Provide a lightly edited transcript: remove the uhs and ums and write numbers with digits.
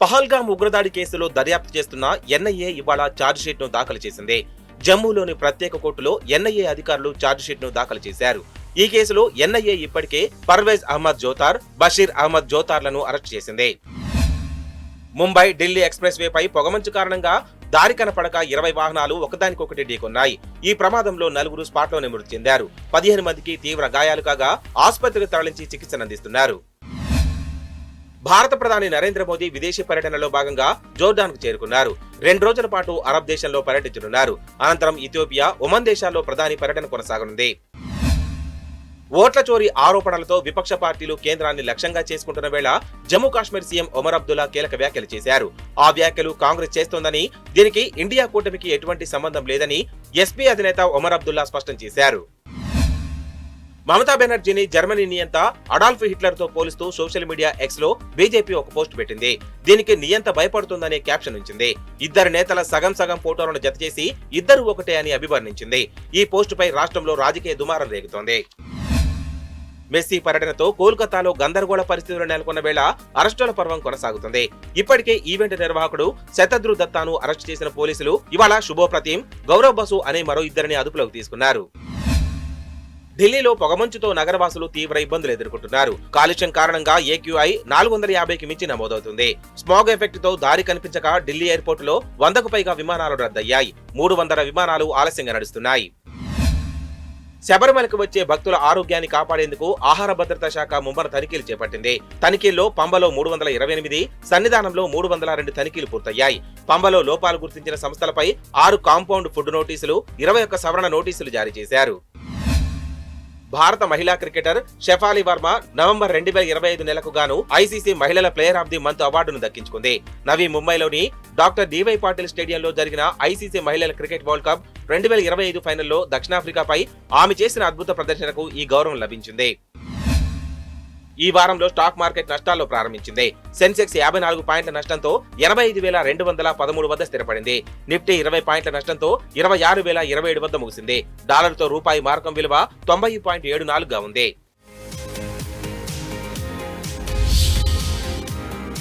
పహల్గామ్ ఉగ్రదాడి కేసులో దర్యాప్తు చేస్తున్న ఎన్ఐఏ ఇవాళ ఛార్జిషీట్ ను దాఖలు చేసింది. జమ్మూలోని ప్రత్యేక కోర్టులో ఎన్ఐఏ అధికారులు ఛార్జిషీట్ ను దాఖలు చేశారు. ఈ కేసులో ఎన్ఐఏ ఇప్పటికే పర్వేజ్ అహ్మద్ జోతార్, బషీర్ అహ్మద్ జోతార్లను అరెస్ట్ చేసింది. ముంబై ఢిల్లీ ఎక్స్ప్రెస్ వేపై పొగమంచు కారణంగా దారి కనపడక 20 వాహనాలు ఒకదానికొకటి ఢీకొన్నాయి. ఈ ప్రమాదంలో 4 స్పాట్లోనే మృతి చెందారు. 15 మందికి తీవ్ర గాయాలు కాగా ఆసుపత్రికి తరలించి చికిత్సనందిస్తున్నారు. భారత ప్రధాని నరేంద్ర మోదీ విదేశీ పర్యటనలో భాగంగా జోర్డాన్ కు చేరుకున్నారు. 2 రోజుల పాటు అరబ్ దేశంలో పర్యటించనున్నారు. అనంతరం ఇథియోపియా, ఒమన్ దేశాల్లో ప్రధాని పర్యటన కొనసాగనుంది. ఓట్ల చోరీ ఆరోపణలతో విపక్ష పార్టీలు కేంద్రాన్ని లక్ష్యంగా చేసుకుంటున్న వేళ జమ్మూ కాశ్మీర్ సీఎం ఒమర్ అబ్దుల్లా కీలక వ్యాఖ్యలు చేశారు. ఆ వ్యాఖ్యలు కాంగ్రెస్ చేస్తోందని, దీనికి ఇండియా కూటమికి ఎటువంటి సంబంధం లేదని ఎస్పీ అధినేత ఒమర్ అబ్దుల్లా స్పష్టం చేశారు. మమతా బెనర్జీని జర్మనీ నియంత అడాల్ఫ్ హిట్లర్ తో పోలుస్తూ సోషల్ మీడియా ఎక్స్ లో బీజేపీ ఒక పోస్ట్ పెట్టింది. దీనికి నియంత భయపడుతుందనే క్యాప్షన్ ఉంచింది. ఇద్దరు నేతల సగం సగం ఫోటోలను జతచేసి ఇద్దరు ఒకటే అని అభివర్ణించింది. ఈ పోస్టుపై రాష్ట్రంలో రాజకీయ దుమారం రేగుతోంది. మెస్సీ పర్యటనతో కోల్కతాలో గందరగోళ పరిస్థితులు నెలకొన్న వేళ అరెస్టుల పర్వం కొనసాగుతుంది. ఇప్పటికే ఈవెంట్ నిర్వాహకుడు శతద్రు దత్తాను అరెస్టు చేసిన పోలీసులు ఇవాళ శుభోప్రతీం, గౌరవ్ బసు అనే మరో ఇద్దరిని అదుపులోకి తీసుకున్నారు. ఢిల్లీలో పొగమంచుతో నగరవాసులు తీవ్ర ఇబ్బందులు ఎదుర్కొంటున్నారు. కాలుష్యం కారణంగా AQI 450కి మించి నమోదవుతుంది. స్మాగ్ ఎఫెక్ట్ తో దారి కనిపించక ఢిల్లీ ఎయిర్పోర్టులో 100కు పైగా విమానాలు రద్దయ్యాయి. 300 విమానాలు ఆలస్యంగా నడుస్తున్నాయి. శబరిమలకు వచ్చే భక్తుల ఆరోగ్యాన్ని కాపాడేందుకు ఆహార భద్రతా శాఖ ముమ్మర తనిఖీలు చేపట్టింది. తనిఖీల్లో పంబలో 328, సన్నిధానంలో 302 తనిఖీలు పూర్తయ్యాయి. పంబలో లోపాలు గుర్తించిన సంస్థలపై 6 కాంపౌండ్ ఫుడ్ నోటీసులు, 21 సవరణ నోటీసులు జారీ చేశారు. భారత మహిళా క్రికెటర్ షెఫాలి వర్మ నవంబర్ 2025 నెలకు గాను ICC మహిళల ప్లేయర్ ఆఫ్ ది మంత్ అవార్డును దక్కించుకుంది. నవీ ముంబైలోని డాక్టర్ DY పాటిల్ స్టేడియంలో జరిగిన ICC మహిళల క్రికెట్ వరల్డ్ కప్ 2025 ఫైనల్లో దక్షిణాఫ్రికాపై ఆమె చేసిన అద్భుత ప్రదర్శనకు ఈ గౌరవం లభించింది. ఈ వారంలో స్టాక్ మార్కెట్ నష్టాల్లో ప్రారంభించింది. సెన్సెక్స్ 54 పాయింట్ల నష్టంతో 85,213 వద్ద స్థిరపడింది. నిఫ్టీ 20 పాయింట్ల నష్టంతో 26,027 వద్ద ముగిసింది. డాలర్తో రూపాయి మారకం విలువ 90.74గా ఉంది.